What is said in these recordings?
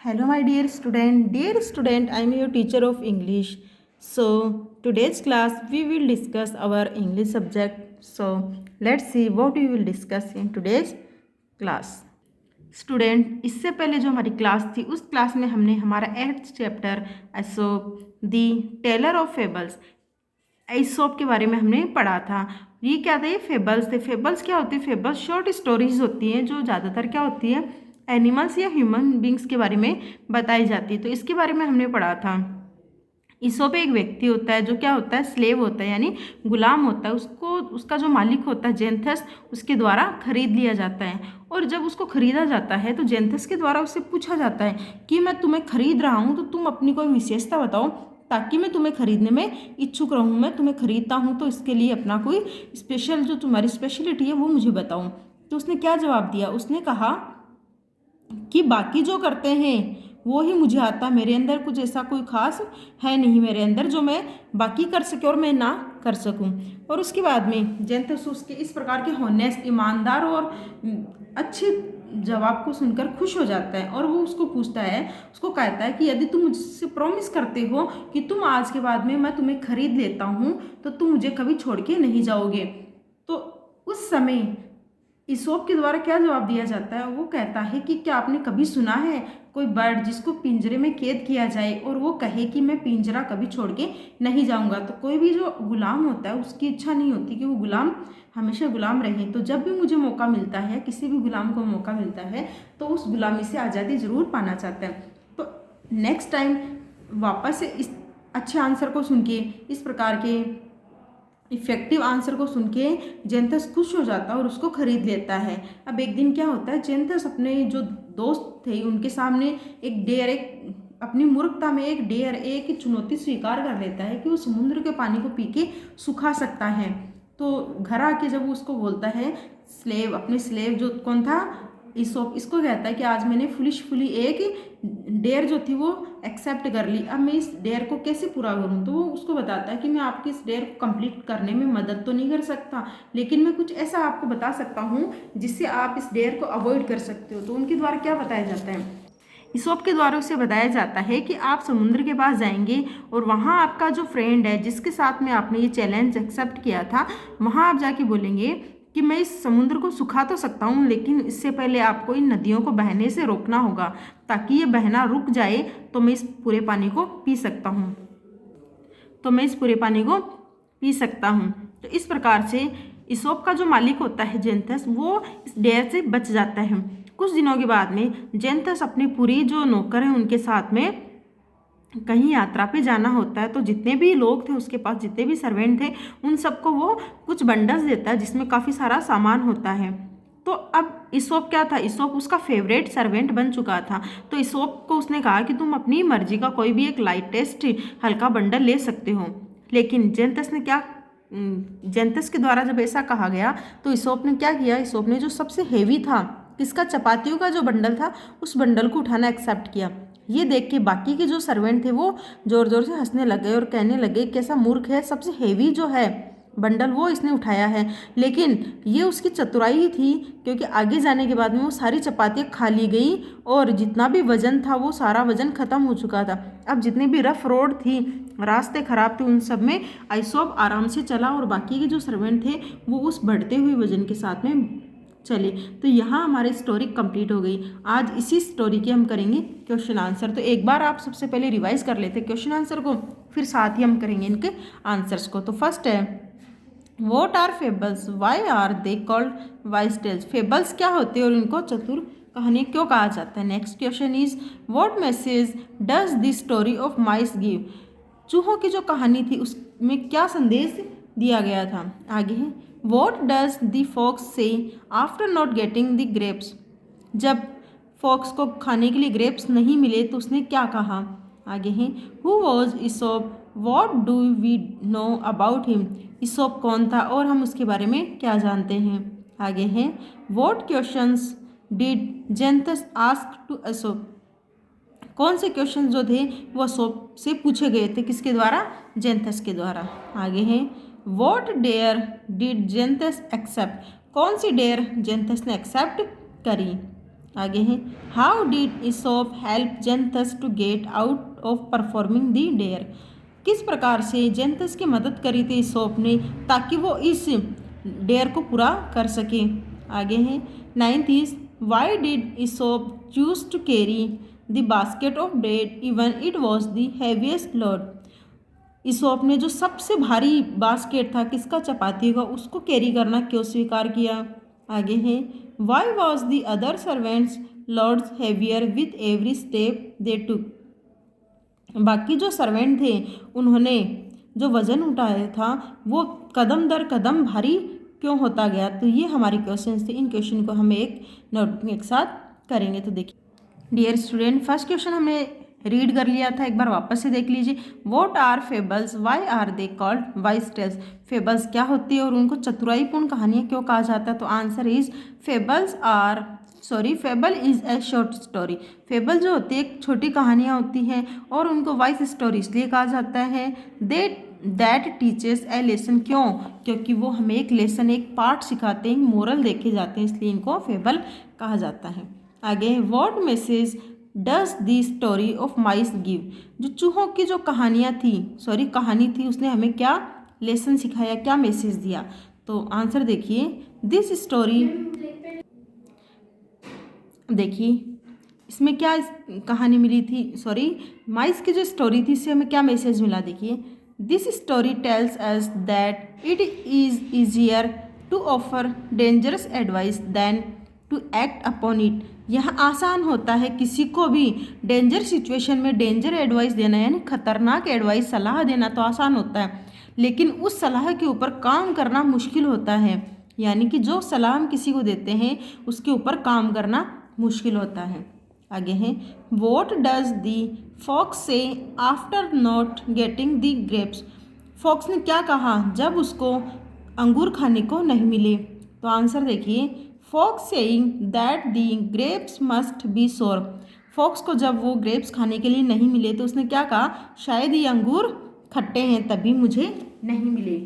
Hello, my dear student. Dear student, I am your teacher of English. So, today's class we will discuss our English subject. So, let's see what we will discuss in today's class. Student, इससे पहले जो हमारी class थी उस class में हमने हमारा 8th chapter Aesop the teller of fables Aesop के बारे में हमने पढ़ा था। ये क्या था? ये फेबल्स थे। फेबल्स क्या होती है? फेबल्स शॉर्ट स्टोरीज होती हैं जो ज़्यादातर क्या होती है, एनिमल्स या ह्यूमन बींग्स के बारे में बताई जाती है। तो इसके बारे में हमने पढ़ा था। ईसोप एक व्यक्ति होता है जो क्या होता है, स्लेव होता है, यानी गुलाम होता है। उसको उसका जो मालिक होता है जेंथस, उसके द्वारा खरीद लिया जाता है। और जब उसको खरीदा जाता है तो जेंथस के द्वारा उससे पूछा जाता है कि मैं तुम्हें खरीद रहा हूँ तो तुम अपनी कोई विशेषता बताओ ताकि मैं तुम्हें खरीदने में इच्छुक रहूँ। मैं तुम्हें खरीदता हूँ तो इसके लिए अपना कोई स्पेशल जो तुम्हारी स्पेशलिटी है वो मुझे बताओ। तो उसने क्या जवाब दिया? उसने कहा कि बाकी जो करते हैं वो ही मुझे आता, मेरे अंदर कुछ ऐसा कोई खास है नहीं मेरे अंदर जो मैं बाकी कर सके और मैं ना कर सकूं। और उसके बाद में जेंथस उसके इस प्रकार के होनेस्ट, ईमानदार और अच्छे जवाब को सुनकर खुश हो जाता है। और वो उसको पूछता है, उसको कहता है कि यदि तुम मुझसे प्रॉमिस करते हो कि तुम आज के बाद में मैं तुम्हें खरीद लेता हूँ तो तुम मुझे कभी छोड़ के नहीं जाओगे। तो उस समय ईसोप के द्वारा क्या जवाब दिया जाता है? वो कहता है कि क्या आपने कभी सुना है कोई बर्ड जिसको पिंजरे में कैद किया जाए और वो कहे कि मैं पिंजरा कभी छोड़ के नहीं जाऊंगा? तो कोई भी जो गुलाम होता है उसकी इच्छा नहीं होती कि वो गुलाम हमेशा गुलाम रहे। तो जब भी मुझे मौका मिलता है, किसी भी गुलाम को मौका मिलता है, तो उस गुलामी से आज़ादी ज़रूर पाना चाहता है। तो नेक्स्ट टाइम वापस से इस अच्छे आंसर को सुन के, इस प्रकार के इफेक्टिव आंसर को सुन के जेंथस खुश हो जाता है और उसको खरीद लेता है। अब एक दिन क्या होता है, जेंथस अपने जो दोस्त थे उनके सामने एक अपनी मूर्खता में एक चुनौती स्वीकार कर लेता है कि वो समुद्र के पानी को पी के सुखा सकता है। तो घर आके जब वो उसको बोलता है, अपने स्लेव जो कौन था, ईसोप, इसको कहता है कि आज मैंने फुली एक डेयर जो थी वो एक्सेप्ट कर ली। अब मैं इस डेयर को कैसे पूरा करूं? तो वो उसको बताता है कि मैं आपकी इस डेयर को कंप्लीट करने में मदद तो नहीं कर सकता, लेकिन मैं कुछ ऐसा आपको बता सकता हूं जिससे आप इस डेयर को अवॉइड कर सकते हो। तो उनके द्वारा क्या बताया जाता है? ईसोप के द्वारा उसे बताया जाता है कि आप समुद्र के पास जाएंगे और वहाँ आपका जो फ्रेंड है जिसके साथ में आपने ये चैलेंज एक्सेप्ट किया था, वहाँ आप जाके बोलेंगे कि मैं इस समुद्र को सुखा तो सकता हूँ, लेकिन इससे पहले आपको इन नदियों को बहने से रोकना होगा। ताकि ये बहना रुक जाए तो मैं इस पूरे पानी को पी सकता हूँ तो इस प्रकार से ईसोप का जो मालिक होता है जेंथस, वो इस डेयर से बच जाता है। कुछ दिनों के बाद में जेंथस अपनी पूरी जो नौकर हैं उनके साथ में कहीं यात्रा पे जाना होता है। तो जितने भी लोग थे उसके पास, जितने भी सर्वेंट थे, उन सबको वो कुछ बंडल्स देता है जिसमें काफ़ी सारा सामान होता है। तो अब ईसोप क्या था, ईसोप उसका फेवरेट सर्वेंट बन चुका था। तो ईसोप को उसने कहा कि तुम अपनी मर्जी का कोई भी एक लाइटेस्ट हल्का बंडल ले सकते हो। लेकिन जेंथस के द्वारा जब ऐसा कहा गया तो ईसोप ने क्या किया? ईसोप ने जो सबसे हेवी था, किसका, चपातियों का जो बंडल था, उस बंडल को उठाना एक्सेप्ट किया। ये देख के बाकी के जो सर्वेंट थे वो जोर जोर से हंसने लगे और कहने लगे कैसा मूर्ख है, सबसे हेवी जो है बंडल वो इसने उठाया है। लेकिन ये उसकी चतुराई ही थी, क्योंकि आगे जाने के बाद में वो सारी चपातियाँ खा ली गई और जितना भी वजन था वो सारा वजन खत्म हो चुका था। अब जितनी भी रफ रोड थी, रास्ते खराब थे, उन सब में ईसोप आराम से चला और बाकी के जो सर्वेंट थे वो उस बढ़ते हुए वजन के साथ में चलिए। तो यहाँ हमारी स्टोरी कंप्लीट हो गई। आज इसी स्टोरी के हम करेंगे क्वेश्चन आंसर। तो एक बार आप सबसे पहले रिवाइज कर लेते क्वेश्चन आंसर को, फिर साथ ही हम करेंगे इनके आंसर्स को। तो फर्स्ट है, what are fables, why are they called wise tales? Fables क्या होते हैं और इनको चतुर कहानी क्यों कहा जाता है? Next question is, what message does this story of mice give? चूहों की जो कहानी थी उसमें क्या संदेश दिया गया था? आगे है, what does the fox say after not getting the grapes? जब फॉक्स को खाने के लिए ग्रेप्स नहीं मिले तो उसने क्या कहा? आगे है, who was Aesop, what do we know about him? Aesop कौन था और हम उसके बारे में क्या जानते हैं? आगे है, what questions did Xanthus ask to Aesop? कौन से क्वेश्चन जो थे वो ईसोप से पूछे गए थे, किसके द्वारा? जेंथस के द्वारा। आगे है, what dare did Xanthus accept? कौन सी डेयर जेंथस ने एक्सेप्ट करी? आगे है, how did Aesop help Xanthus to get out of performing the dare. किस प्रकार से जेंथस की मदद करी थी ईसोप ने ताकि वो इस डेयर को पूरा कर सके। आगे है, ninth is, why did Aesop choose to carry the basket of bread even it was the heaviest load. Aesop ने जो सबसे भारी बास्केट था किसका, चपाती का, उसको कैरी करना क्यों स्वीकार किया। आगे है, why was the other servants loads heavier with every step they took. बाकी जो सर्वेंट थे उन्होंने जो वज़न उठाया था वो कदम दर कदम भारी क्यों होता गया। तो ये हमारे क्वेश्चन थे। इन क्वेश्चन को हम एक नोट में एक साथ करेंगे। तो देखिए डियर स्टूडेंट, फर्स्ट क्वेश्चन हमने रीड कर लिया था, एक बार वापस से देख लीजिए। What are fables, why are they called wise tales. Fables क्या होती है और उनको चतुराईपूर्ण कहानियाँ क्यों कहा जाता है। तो answer is fable is a short story. Fable जो होती है एक छोटी कहानियाँ होती हैं और उनको वाइस स्टोरी इसलिए कहा जाता है। दैट टीचेस ए लेसन, क्यों, क्योंकि वो हमें एक लेसन, एक पाठ सिखाते हैं, मोरल देखे जाते हैं, इसलिए इनको फेबल कहा जाता है। आगे, what message does the story of mice give. जो चूहों की जो कहानी थी उसने हमें क्या लेसन सिखाया, क्या मैसेज दिया। तो आंसर देखिए, दिस स्टोरी, देखिए इसमें क्या कहानी मिली थी, माइस की जो स्टोरी थी इससे हमें क्या मैसेज मिला। देखिए, this story tells us that it is easier to offer dangerous advice than to act upon it. यह आसान होता है किसी को भी डेंजर सिचुएशन में डेंजर एडवाइस देना, यानी खतरनाक एडवाइस, सलाह देना तो आसान होता है, लेकिन उस सलाह के ऊपर काम करना मुश्किल होता है। यानी कि जो सलाह हम किसी को देते हैं उसके ऊपर काम करना मुश्किल होता है। आगे है, what does the fox say after not getting the grapes. Fox ने क्या कहा जब उसको अंगूर खाने को नहीं मिले। तो आंसर देखिए, fox saying that the grapes must be sour. Fox को जब वो ग्रेप्स खाने के लिए नहीं मिले तो उसने क्या कहा, शायद ये अंगूर खट्टे हैं तभी मुझे नहीं मिले।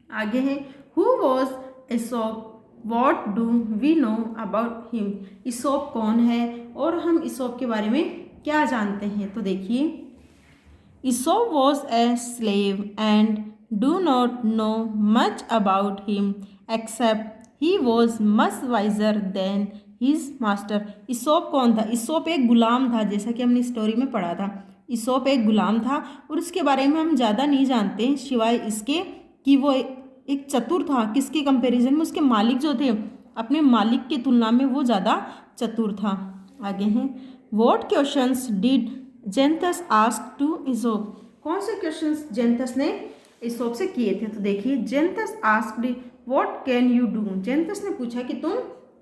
आगे है, who was Aesop, what do we know about him. Aesop कौन है और हम ईसोप के बारे में क्या जानते हैं। तो देखिए, Aesop was a slave and do not know much about him except he was much wiser than his master. Aesop कौन था, ईसोप एक गुलाम था, जैसा कि हमने स्टोरी में पढ़ा था। ईसोप एक गुलाम था और उसके बारे में हम ज़्यादा नहीं जानते सिवाय इसके कि वो एक चतुर था। किसके कंपैरिजन में, उसके मालिक जो थे अपने मालिक की तुलना में वो ज़्यादा चतुर था। आगे हैं, what questions did Xanthus ask to Aesop. कौन से क्वेश्चंस जेंथस ने ईसोप से किए थे। तो देखिए, Xanthus asked what can you do. Xanthus ने पूछा कि तुम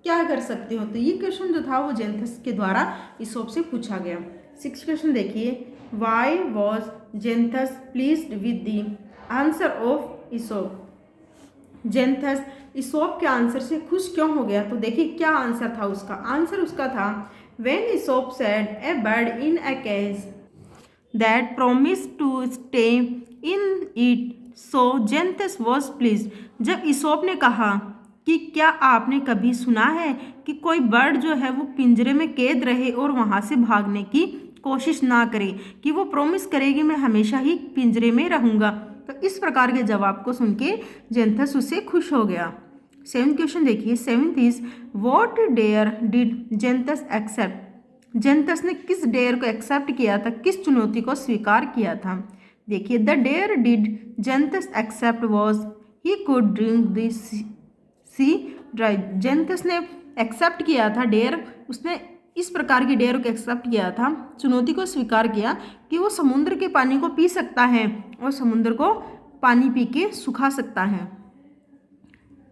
क्या कर सकते हो। तो ये क्वेश्चन जो था वो जेंथस के द्वारा ईसोप से पूछा गया। 6th क्वेश्चन देखिए, why was Xanthus pleased with the answer of Aesop. Xanthus Aesop के आंसर से खुश क्यों हो गया। तो देखिए क्या आंसर था उसका। आंसर उसका था, when Aesop said a bird in a cage that promise to stay in it so Xanthus was pleased. जब ईसोप ने कहा कि क्या आपने कभी सुना है कि कोई बर्ड जो है वो पिंजरे में कैद रहे और वहाँ से भागने की कोशिश ना करे, कि वो प्रॉमिस करेगी मैं हमेशा ही पिंजरे में रहूँगा। तो इस प्रकार के जवाब को सुन के जेंथस उससे खुश हो गया। 7th क्वेश्चन देखिए, 7th is what dare did Xanthus accept. Xanthus ने किस डेयर को एक्सेप्ट किया था, किस चुनौती को स्वीकार किया था। देखिए, the dare did Xanthus accept was he could drink the sea dry. Xanthus ने एक्सेप्ट किया था डेयर, उसने इस प्रकार की डेयर को एक्सेप्ट किया था, चुनौती को स्वीकार किया कि वो समुद्र के पानी को पी सकता है और समुद्र को पानी पी के सुखा सकता है।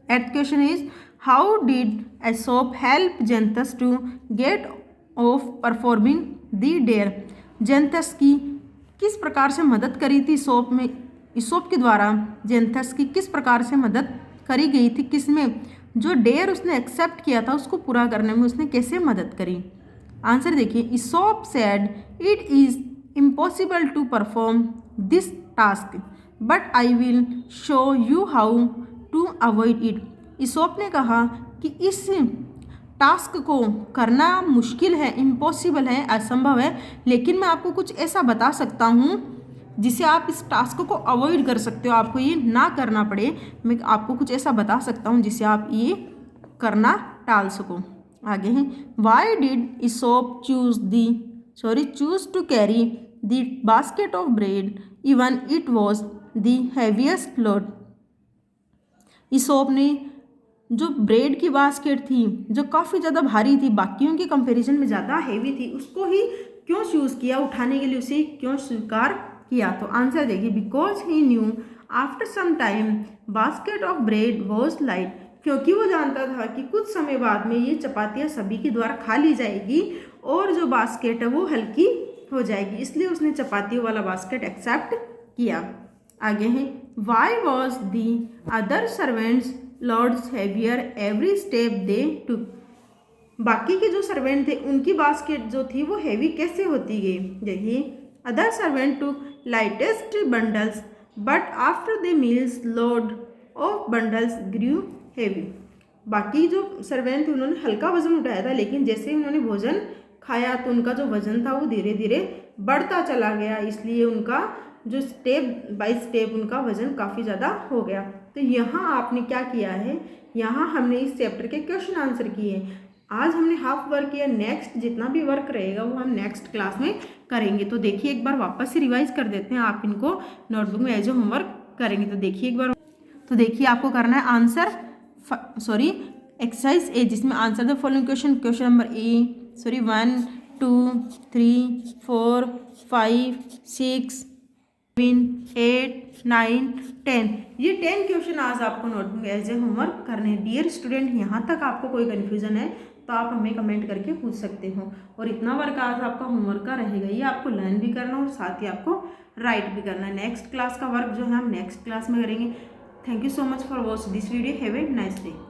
8th question is how did Aesop help Xanthus to get off performing the dare. Xanthus की किस प्रकार से मदद करी थी ईसोप के द्वारा जेंथस की किस प्रकार से मदद करी गई थी, किसमें, जो डेयर उसने एक्सेप्ट किया था उसको पूरा करने में उसने कैसे मदद करी। आंसर देखिए, Aesop said it is impossible to perform this task but I will show you how to avoid it. Aesop ने कहा कि इस टास्क को करना मुश्किल है, इम्पॉसिबल है, असंभव है, लेकिन मैं आपको कुछ ऐसा बता सकता हूँ जिसे आप इस टास्क को अवॉइड कर सकते हो, आपको ये ना करना पड़े। मैं आपको कुछ ऐसा बता सकता हूँ जिससे आप ये करना टाल सको। आगे हैं, why did Aesop choose to carry the basket of bread even it was the heaviest load. Aesop ने जो ब्रेड की बास्केट थी, जो काफ़ी ज़्यादा भारी थी, बाकियों के कंपैरिजन में ज़्यादा हैवी थी, उसको ही क्यों चूज़ किया, उठाने के लिए उसे क्यों स्वीकार किया? तो आंसर देखिए, because he knew after some time basket of bread was light. क्योंकि वो जानता था कि कुछ समय बाद में ये चपातियाँ सभी के द्वारा खा ली जाएगी और जो बास्केट है वो हल्की हो जाएगी, इसलिए उसने चपातियों वाला बास्केट एक्सेप्ट किया। आगे है, why was the other servants loads heavier every step they took. बाकी के जो सर्वेंट थे उनकी बास्केट जो थी वो हैवी कैसे होती गई? देखिए, other servant took lightest bundles but after the meals load of bundles grew heavy. बाकी जो सर्वेंट थे उन्होंने हल्का वजन उठाया था, लेकिन जैसे ही उन्होंने भोजन खाया तो उनका जो वजन था वो धीरे धीरे बढ़ता चला गया, इसलिए उनका जो स्टेप बाय स्टेप उनका वजन काफ़ी ज़्यादा हो गया। तो यहाँ आपने क्या किया है, यहाँ हमने इस चैप्टर के क्वेश्चन आंसर किए। आज हमने हाफ वर्क किया, नेक्स्ट जितना भी वर्क रहेगा वो हम नेक्स्ट क्लास में करेंगे। तो देखिए, एक बार वापस से रिवाइज कर देते हैं, आप इनको नोटबुक में एज ए होमवर्क करेंगे। तो देखिए एक बार, तो देखिए आपको करना है आंसर एक्सरसाइज ए, जिसमें answer the following question number 1, 2, 3, 4, 5, 6, 7, 8, 9, 10। ये 10 क्वेश्चन आज आपको नोटबुक एज ए होमवर्क करने हैं। डियर स्टूडेंट, यहाँ तक आपको कोई कन्फ्यूजन है तो आप हमें कमेंट करके पूछ सकते हो। और इतना वर्क आज आपका होमवर्क का रहेगा, ये आपको लर्न भी करना और साथ ही आपको राइट भी करना है। नेक्स्ट क्लास का वर्क जो है हम नेक्स्ट क्लास में करेंगे। Thank you so much for watch this video. Have a nice day.